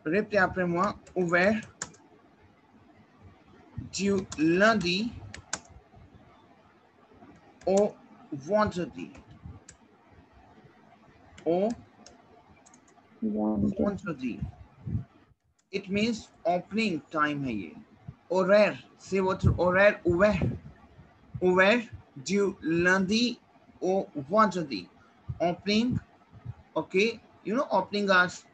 Répétez après moi. Ouvert du lundi au vendredi. Au vendredi. It means opening time है ये. Horaire. Say what horaire. Ouvert. Ouvert du lundi au vendredi. Opening. Okay. You know opening hours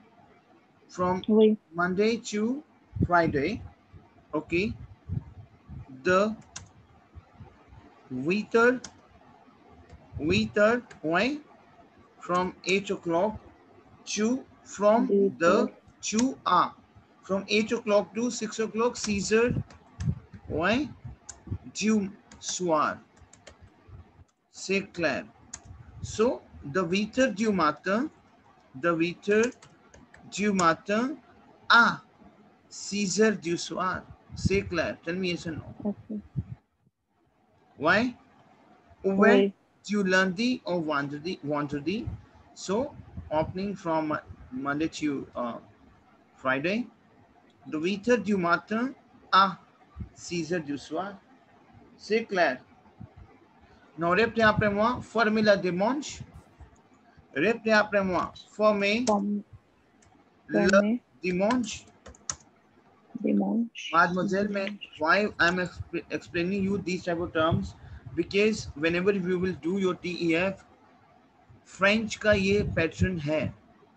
from Oui. Monday to Friday. Okay. The waiter. Why? From 8 o'clock to from the to from 8 o'clock to 6 o'clock. Caesar. Why? Du soir. C'est clair. So the waiter du matin. The waiter du matin à 6 heures du soir. C'est clair. Tell me yes or no. Okay. Why? Ouvert Oui. du lundi au vendredi. So opening from Monday to Friday. The waiter du matin à 6 heures du soir. C'est clair. Now répétez après moi. Formula dimanche. Répétez après moi. Former le dimanche. Mademoiselle, why I'm explaining you these type of terms? Because whenever you will do your TEF, French का ये pattern है,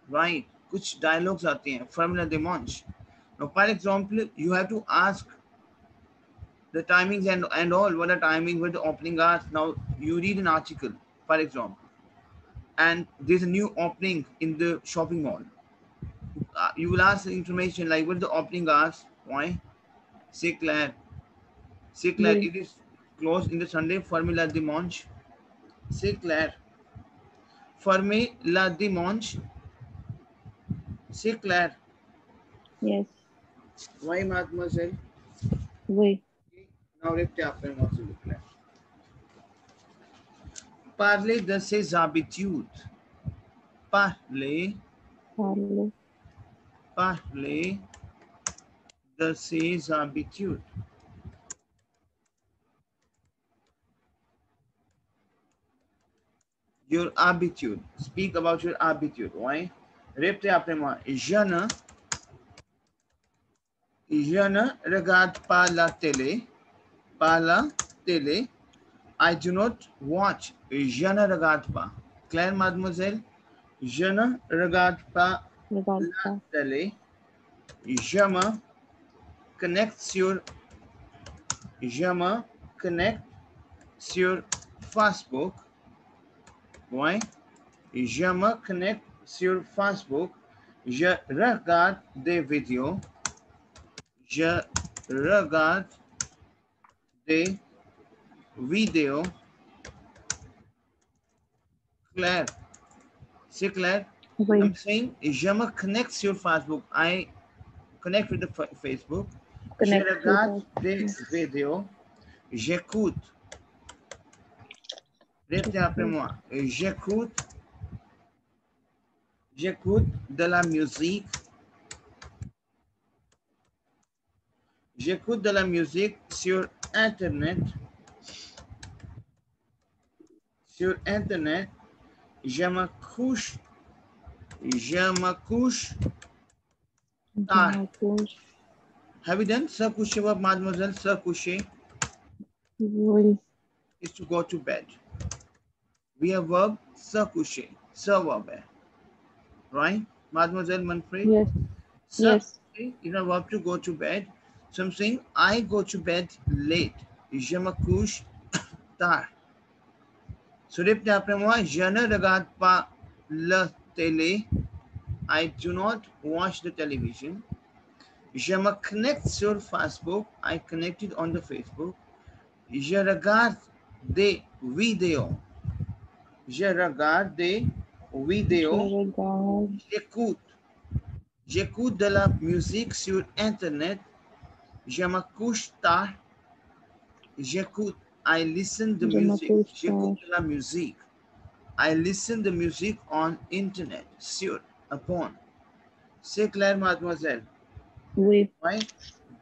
right? कुछ dialogues आते हैं. Formula dimanche. Now, for example, you have to ask the timings and all. What are timing? What are the opening hours? Now, you read an article, for example, and there's a new opening in the shopping mall. You will ask the information like what are the opening hours? Why? C'est clair. C'est clair. Oui. It is closed in the Sunday. Formula dimanche. C'est clair. Formula dimanche. C'est clair. Yes. Why, mademoiselle? Oui. Now, répétez après moi, s'il vous plaît. Parler de ses habitudes. Parler de ses habitudes. Your habitude. Speak about your habitude. Why? Répétez après moi. Je ne regarde pas la télé. Pas la télé. I do not watch. Je ne regarde pas. Claire, mademoiselle? Je ne regarde pas la télé. Je me connecte sur Facebook. Ouais. Je me connecte sur Facebook. Je regarde des vidéos. Je regarde des vidéos. Claire. C'est clair? Oui. I'm saying, je me connecte sur Facebook. I connect with the Facebook. Je regarde des vidéos. J'écoute. Répétez après moi. J'écoute de la musique. J'écoute de la musique sur Internet. Sur Internet. Je me couche tard. Have you done se coucher verb, mademoiselle? Se coucher Oui. is to go to bed. We have verb se coucher. Se verb hai. Right? Mademoiselle Manfred? Yes. Se Yes. coucher is a verb to go to bed. So I'm saying I go to bed late. Je me couche tard. So répétez après moi. Je ne regarde pas la télé. I do not watch the television. Je me connecte sur Facebook. I connected on the Facebook. Je regarde des vidéos. Je regarde des vidéos. J'écoute de la musique sur Internet. Je me couche tard. J'écoute. I listen the music. J'écoute de la musique. I listen the music on Internet. Sur, upon. C'est clair, mademoiselle? Oui. Why?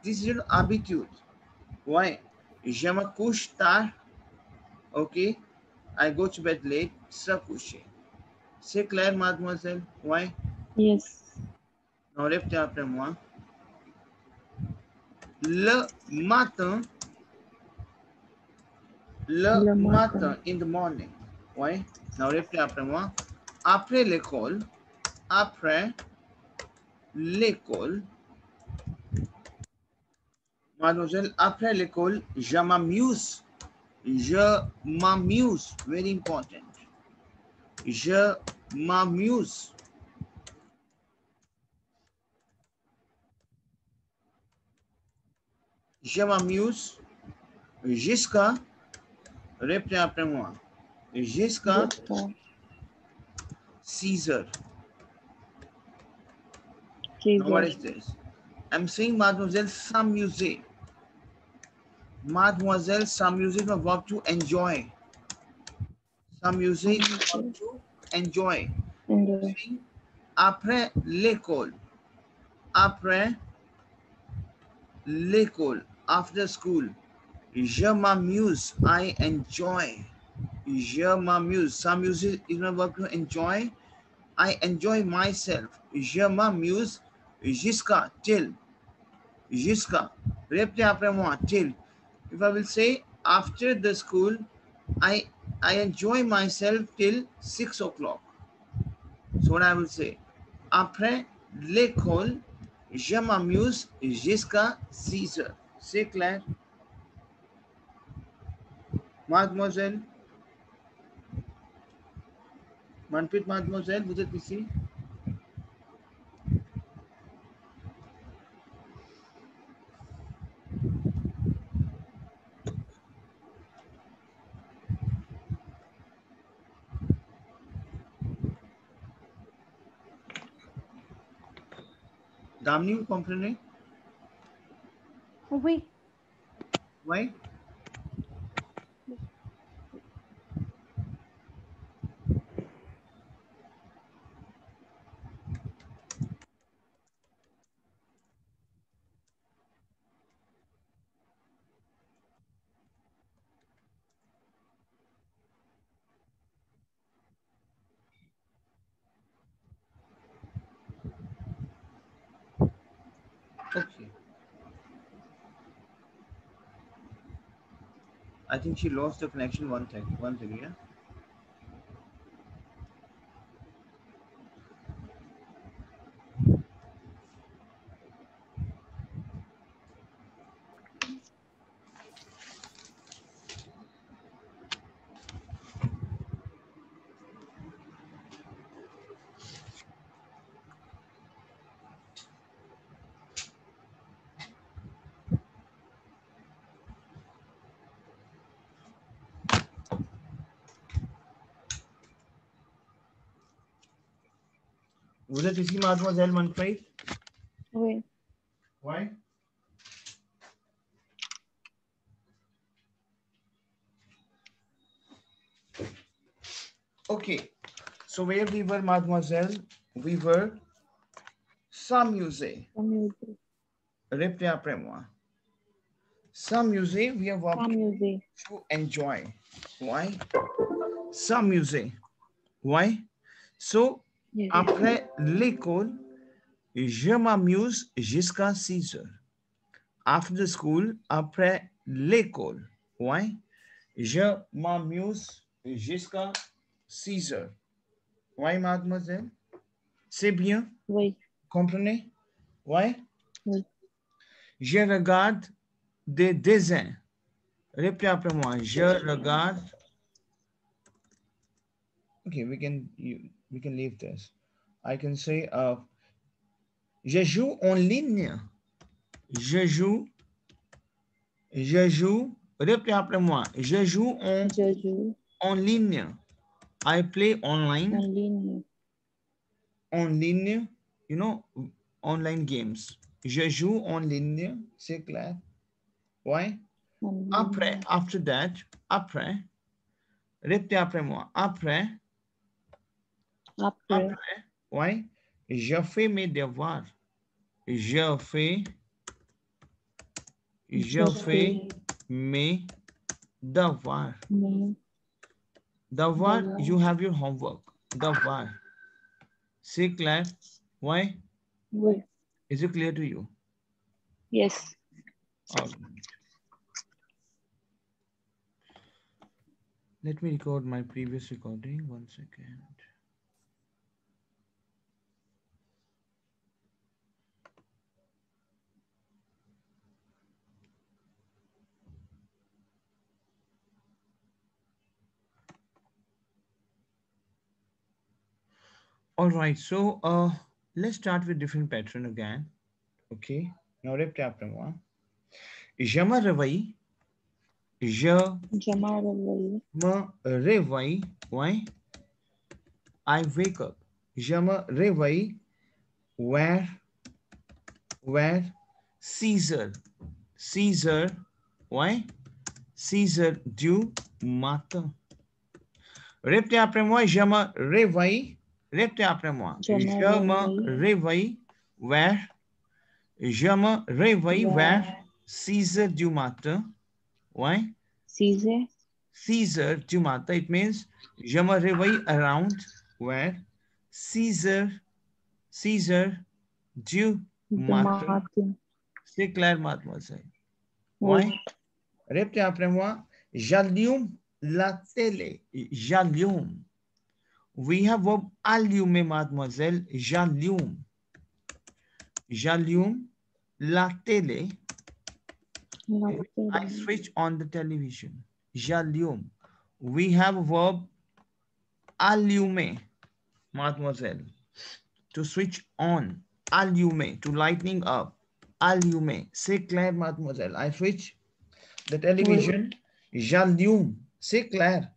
This is your habitude. Why? Je me couche tard. Okay. I go to bed late. Se coucher. C'est clair, mademoiselle? Why? Yes. Non, répétez après moi. Le matin. Le Le matin. matin, in the morning. Why? Now répétez après moi. Après l'école. Après l'école. Mademoiselle, après l'école, je m'amuse. Je m'amuse. Very important. Je m'amuse. Je m'amuse jusqu'à, répétez après moi, jusqu'à Jusqu'à 6 heures. 6 Now what heures. is this? I'm saying mademoiselle s'amuser. Mademoiselle s'amuser is a verb to enjoy. S'amuser is a verb to enjoy. Enjoy. Saying, après l'école. Après l'école. After school. Je m'amuse. I enjoy. Je m'amuse. S'amuser is a verb to enjoy. I enjoy myself. Je m'amuse jusqu'à, till. Jusqu'à. Répétez après moi, till. If I will say after the school, I enjoy myself till 6 o'clock. So what I will say? Après l'école, je m'amuse jusqu'à 6 heures. C'est clair? Mademoiselle? Manpreet, mademoiselle, vous êtes ici? Damni, vous comprenez? Oui. Why? Okay. I think she lost the connection one second, yeah? Vous êtes ici, mademoiselle Manpreet? Oui. Why? Okay. So where we were, mademoiselle? We were s'amuser. S'amuser. Répétez après moi. S'amuser, we have S'amuser. to enjoy. Why? S'amuser. Why? So, Yes. après l'école, je m'amuse jusqu'à 6 heures. After school, après l'école. Why? Je m'amuse jusqu'à 6 heures. Why, mademoiselle? C'est bien? Oui. Comprenez? Why? Oui. Je regarde des dessins. Répétez après moi. Je regarde. Okay, we can leave this. I can say je joue en ligne. Je joue. Répétez après moi. Je joue Je joue en ligne. I play online. en ligne. En ligne, you know, online games. Je joue en ligne, c'est clair. Why? En ligne. Après, after that, après, répétez après moi. Après, Après. why? Je fais mes devoirs. Je fais Jeffrey. mes devoirs. Me. Devoir, you Devoir. have your homework. Devoir. C'est clair? Why? Oui. Is it clear to you? Yes. All right. Let me record my previous recording. 1 second. All right. So let's start with different pattern again. Okay. Now rep chapter 1. Je me réveille. Je Jama Ravai. me réveille. Why? I wake up. Je me réveille. Where Caesar. Caesar. Why? Caesar du matin. Répétez après moi, je me réveille. Répétez après moi. Jama Je me Ravai. réveille vers. Je me réveille Where vers 6 heures du matin. Why? Caesar. 6 heures du matin. It means je me réveille around where 6 heures du matin. Martin. C'est clair, mademoiselle. Oui. Why? Répétez après moi. J'allume la télé. J'allume. We have verb allumer, mademoiselle. J'allume. J'allume la télé. I switch on the television. J'allume. We have verb allumer, mademoiselle. To switch on. Allumer. To lighting up. Allumer. C'est clair, mademoiselle. I switch the television. Oui. J'allume. C'est clair.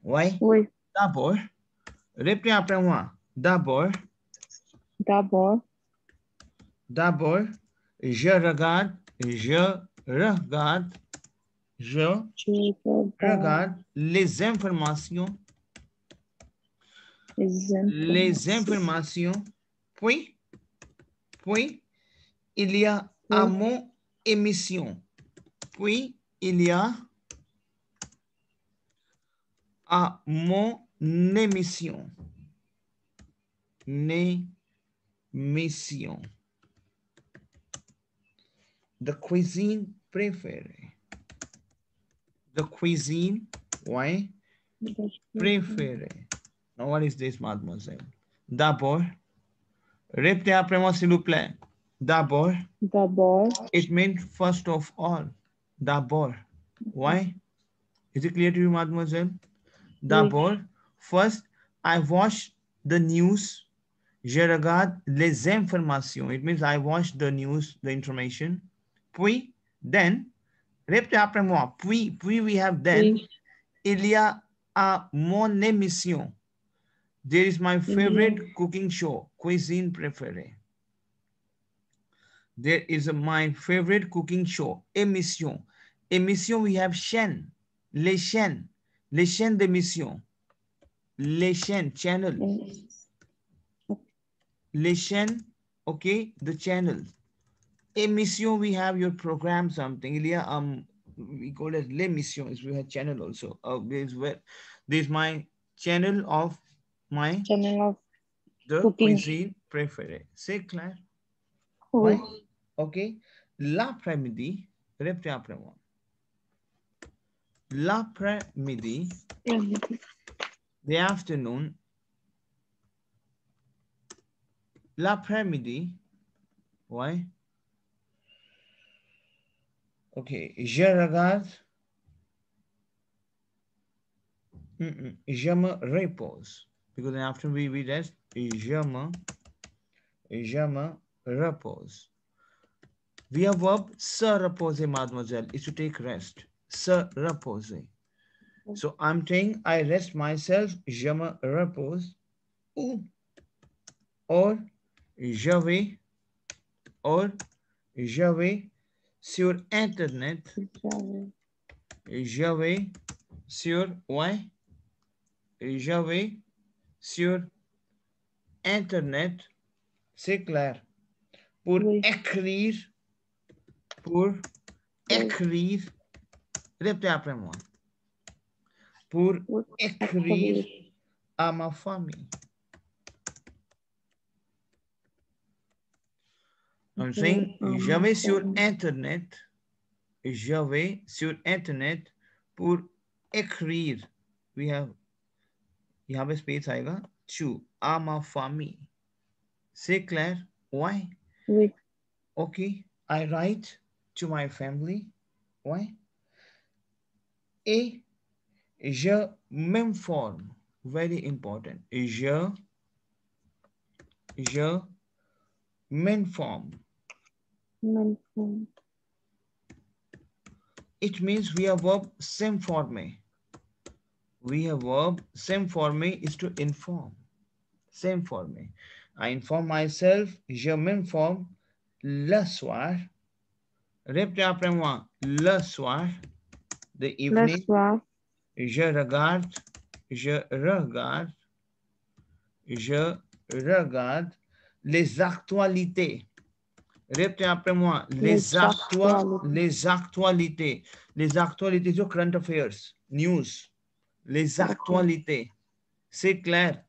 Oui. Oui. D'abord. Répétez après moi. D'abord. D'abord. D'abord, je regarde les informations, puis il y a à mon émission, puis il y a à mon émission, the cuisine préférée. The cuisine, why? Préférée. Now what is this, mademoiselle? D'abord. Répétez après moi, s'il vous plaît. D'abord. D'abord. It means first of all. D'abord. Why? Is it clear to you, mademoiselle? D'abord. Oui. First, I watch the news. Je regarde les informations. It means I watch the news, the information. Puis, then, répétez après moi. Puis we have then. Oui. Il y a à mon émission. There is my favorite cooking show, cuisine préférée. There is my favorite cooking show, émission. Émission, we have chaîne, les chaînes d'émission. Les chaînes, channel. Les chaînes, okay, the channel. Émission, we have your program, something. Il y a, we call it l'émission, we have channel also. This is my channel of my the cooking. Cuisine préférée. C'est clair? Oui. Ouais? OK. L'après-midi, répétez après moi. L'après-midi, the afternoon, l'après-midi, ouais. OK. Je regarde. Je me repose. Because after we rest, je me repose. We have verb se reposer, mademoiselle, is to take rest. Se reposer. So I'm saying I rest myself, je me repose. Or je vais sur Internet. Je vais sur, ouais? Je vais sur internet. C'est clair. Pour Oui. écrire, pour Oui. écrire, répétez après moi. Pour Pour écrire écrire. à ma famille. I'm saying, je vais sur Internet, je vais sur Internet pour écrire. यहाँ पे स्पेस आएगा to à ma famille. C'est clair? Why? Oui. Okay, I write to my family. Why? Et je m'informe. Very important. Je m'informe. Mention. It means we have verb s'informer. We have verb s'informer is to inform. S'informer. I inform myself. Je m'informe le soir. Répétez après moi. Le soir. The Le evening. soir. Je regarde. Je regarde. Je regarde les actualités. Répétez après moi. Les actualités. Les actualités. Les actualités sur current affairs. News. Les Ok. actualités. C'est clair.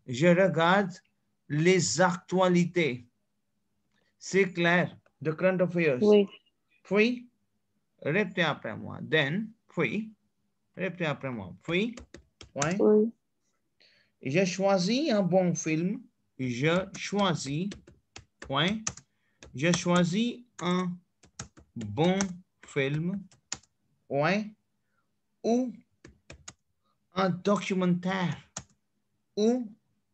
Je regarde les actualités. C'est clair. The current affairs. Oui. Puis, répétez après moi. Then, puis, répétez après moi. Puis, ouais. Oui. Je choisis un bon film. Je choisis, ouais. Je choisis un bon film, ouais. Ou un documentaire. Ou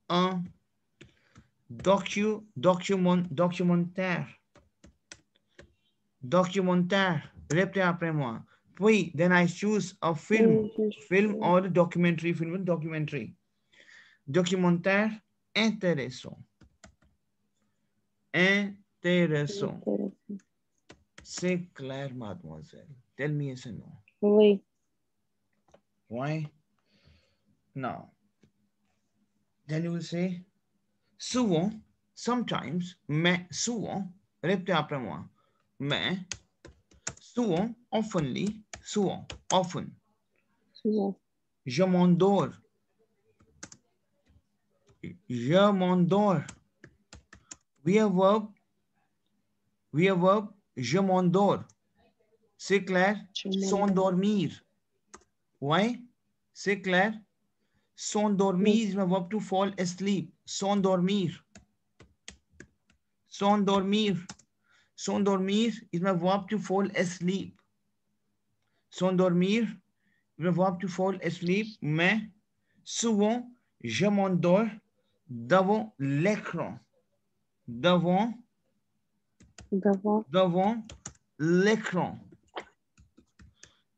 un documentaire. Documentaire. Répétez après moi. Puis, then I choose a film. Oui, Film or documentary. Film documentary. Documentaire intéressant. Intéressant. C'est clair, mademoiselle. Tell me yes or no. Oui. Why? Now, then you will say, souvent, sometimes, mais souvent, répétez après moi. Mais, souvent, oftenly, souvent, often. Souvent. Je m'endors. Je m'endors. We have verb, je m'endors. C'est clair? S'endormir. Why? C'est clair? S'endormir is my verb to fall asleep. S'endormir. S'endormir. S'endormir is my verb to fall asleep. S'endormir is my verb to fall asleep. Mais souvent, je m'endors devant l'écran. Devant l'écran.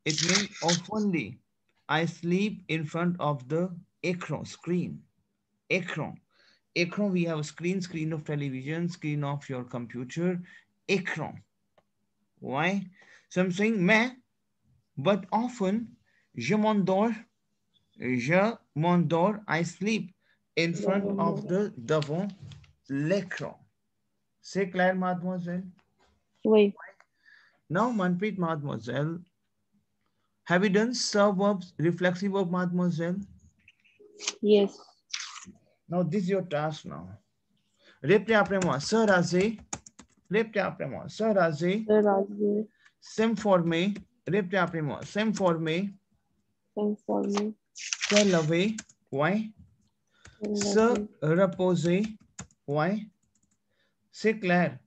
It means oftenly I sleep in front of the écran, screen. Écran. Écran, we have a screen of television, screen of your computer. Écran. Why? So I'm saying mais, but often, je m'endors, I sleep in front of the devant l'écran. C'est clair, mademoiselle? Oui. Now, Manpreet, mademoiselle, have you done sub verbs, reflexive verb, mademoiselle? Yes. Now, this is your task now. Répétez après moi. Se raser. Répétez après moi. Se raser. Se raser. S'informer. Répétez après moi. S'informer. S'informer. Se laver. Ouais. Se reposer. Ouais. C'est clair.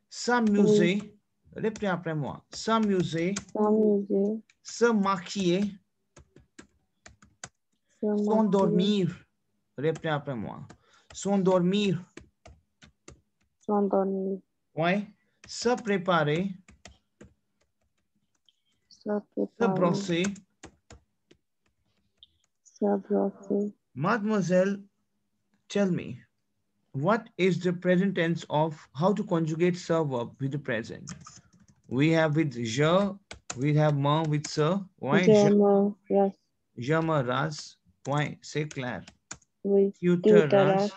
S'amuser. Oui. Répétez après moi. S'amuser. S'amuser. Se maquiller. S'endormir. Répétez après moi. S'endormir. S'endormir. Ouais. Se préparer. Se Se préparer. brosser. Se brosser. Mademoiselle, tell me, what is the present tense of how to conjugate se verb with the present? We have with je, we have me with se. Why? Je me rase. Je me rase. Why? C'est clair. Oui. Tu Tu te te rases. rases.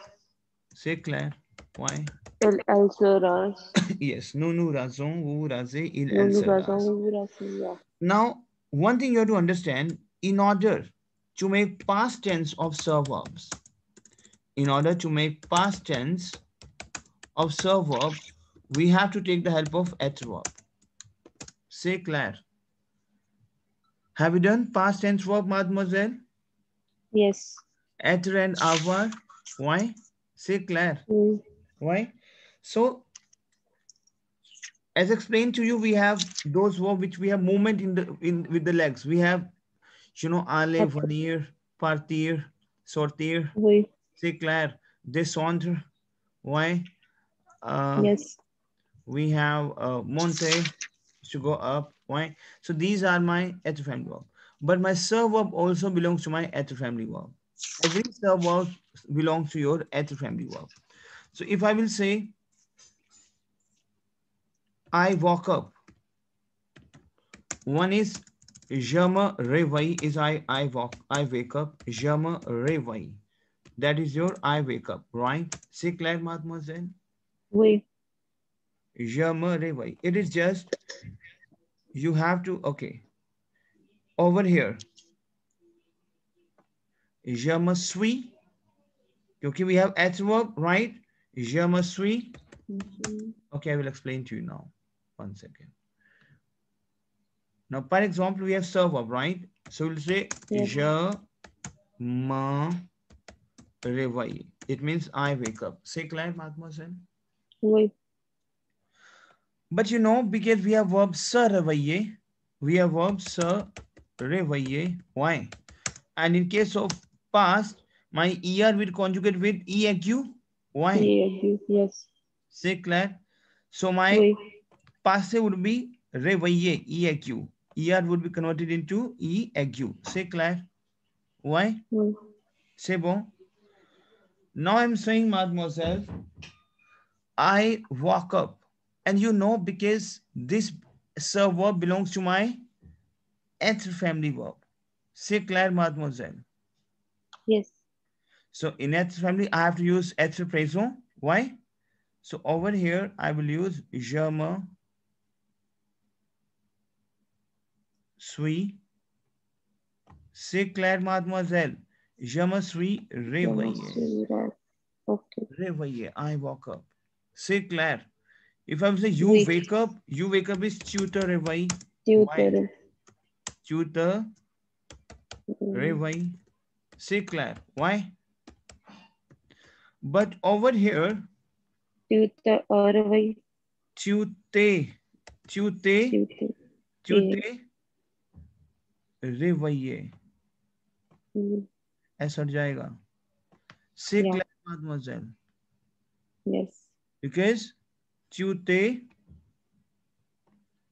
Say Claire. Why? El Alceras. Yes. Nunu razon wu raze il No el no razão serras. yeah. Now, one thing you have to understand, in order to make past tense of serve verbs, in order to make past tense of serve verbs, we have to take the help of adverb. Say Claire. Have you done past tense verb, mademoiselle? Yes. Être and avoir. Why? Say Claire. Mm. Why? So, as explained to you, we have those verbs which we have movement in with the legs. We have, aller, At- venir, partir, sortir. Oui. C'est clair. Descendre. Why? Uh, Yes. we have monte, to go up. Why? So these are my être family verb. But my serve verb also belongs to my être family verb. Every serve verb belongs to your être family verb. So if I will say, I woke up. One is je me réveille, is I wake up. Je me réveille. That is your I wake up, right? C'est clair, mademoiselle? Oui. Je me réveille. It is just, you have to, okay. Over here, je me suis, क्योंकि we have adverb, right? Je me suis. Okay, I will explain to you now. One second. Now, for example, we have serve verb, right? So we'll say, Yes. je me réveille. It means I wake up. C'est clair, mademoiselle? Oui. But because we have verb se réveiller, we have verb se réveiller. Why? And in case of past, my ER will conjugate with EQ. Why? Yes. C'est clair? So my Oui. passe would be réveiller, EQ. ER would be converted into EQ. C'est clair? Why? Oui. C'est bon? Now I'm saying, mademoiselle, I walk up. And because this verb belongs to my être family verb. C'est clair, mademoiselle? Yes. So in être family, I have to use être présent. Why? So over here, I will use je me suis. C'est clair, mademoiselle? Je me suis réveillé. Okay. Réveillé. I woke up. C'est clair. If I say Oui. you wake up is tu te réveilles. Why? Tutor. Tu te réveilles. C'est clair. Why? But over here, Tutor. Oui. tu te réveillé. ऐसा हट जाएगा. C'est Yeah. clair, mademoiselle? Yes. Because tu te,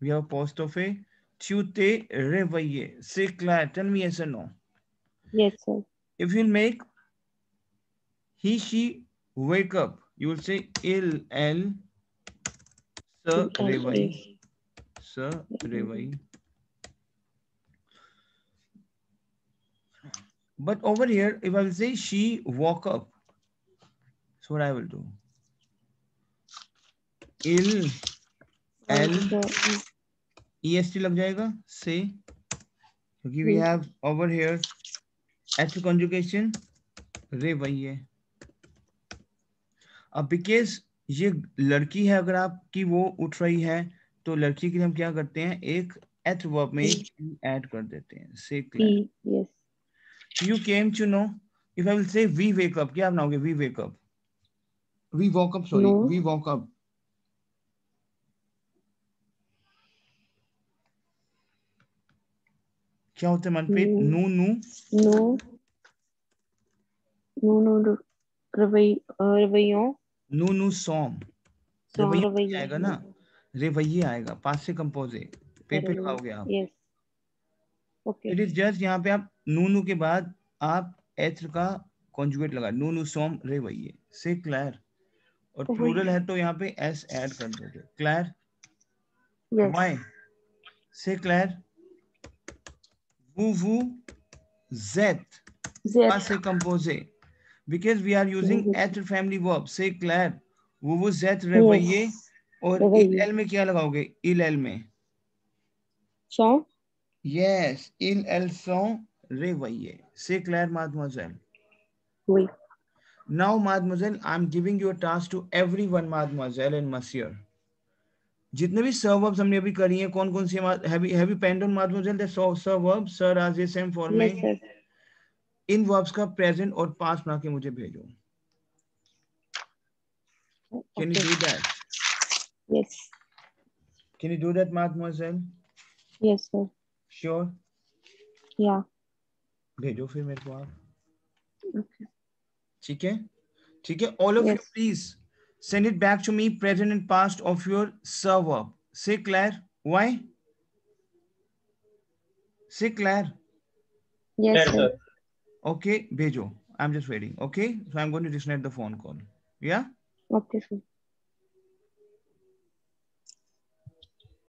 we have apostrophe, tu te réveillé. C'est clair. Tell me yes or no. Yes, sir. If you make he, she wake up, you will say elle se réveille. Se réveille. But over here, if I will say she woke up, so what I will do? Elle est लग जाएगा से, क्योंकि we have over here actual conjugation réveillé. अब because ये लड़की है, अगर आपकी वो उठ रही है, तो लड़की के लिए हम क्या करते हैं, एक एथ वर्ब में एक ऐड कर देते हैं. से clear? Yes. You came to know. If I will say we wake up, क्या बनाओगे? We wake up. We woke up, sorry. No. We woke up. क्या होता है मनप्रीत? No. रवैयों. नू सॉम. रवैया आएगा ना, रवैये आएगा. पास से कंपोज है. पे लगाओगे आप. Yes. Okay. It is just यहाँ पे आप नू के बाद आप एथ का कॉन्जुगेट लगा. नू सॉम रवैये. से क्लियर? और प्लूरल है तो यहाँ पे एस ऐड कर दोगे. क्लियर? Yes. वाई? से clear? vous êtes. Pas se composer. because we are using Yes. at family verb. Say Claire, वो z रवैये Yes. और il Revaiye. l में क्या लगाओगे? il l में Song. yes, il l sont रवैये. Say Claire, mademoiselle. Oui. Now, mademoiselle, I'm giving you a task to everyone, mademoiselle and monsieur. जितने भी सर्व वर्ब्स हमने अभी करी हैं, कौन कौन सी हैव यू पेंड ऑन माdemoiselle द सर्व वर्ब सर आज ये सेम फॉर्म Yes, में sir. इन वर्ब्स का प्रेजेंट और पास्ट बना के मुझे भेजो. Can you Okay. Do that? Yes. Can you do that mademoiselle? Yes, sir. Sure? Yeah. भेजो फिर मेरे को आप. Okay. ठीक है, ठीक है. All of you Yes. Please send it back to me present and past of your serve verb. Say Claire, why? Say Claire. Yes, Yes, sir. sir. Okay, भेजो. I'm just waiting. Okay, so I'm going to disconnect the phone call. Yeah. Okay, sir.